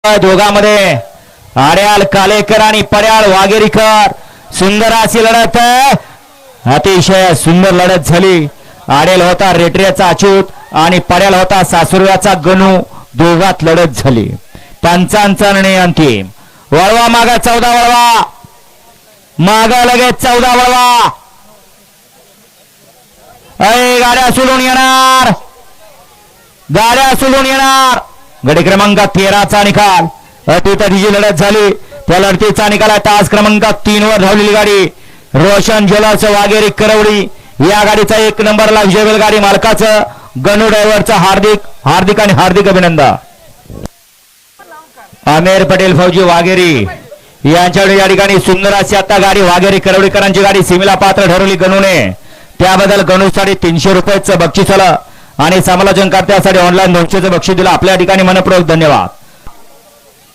दोघांमध्ये आड्याल कालेकर आणि पर्याळ वाघेरीकर सुंदर अशी लढत अतिशय सुंदर लढत झाली। आडेल होता रेटऱ्याचा अच्युत आणि पर्याळ होता सासुरव्याचा गणू दोघात लढत झाली। पंचांचा निर्णय अंतिम। वळवा मागा 14 वळवा मागा लगेच 14 वळवा। गाड्या सोडून येणार गाड्या सोडून येणार। गडी क्रमांक 13 चा निकाल अतिथीची लढत झाली। त्या लढतीचा निकाल तास क्रमांक 3 वर धावलेली गाडी रोशन ज्वेलर्स वाघेरी करवडी या गाडीचा 1 नंबरला विजय बैलगाडी मालकाचं गणू ड्रायव्हरचं हार्दिक आणि हार्दिक अभिनंदन। आमेर पटेल फौजी वाघेरी यांच्याकडे या ठिकाणी सुंदर अशी आता गाडी वाघेरी करवडीकरांची गाडी सीमेला पात्र ठरवली गणूने। त्याबद्दल गणूसाठी 300 रुपयाचं बक्षीस आलं आणि समालोचन करण्यासाठी ऑनलाईन 200चं बक्षीस दिलं। आपल्या ठिकाणी मनपूर्वक धन्यवाद।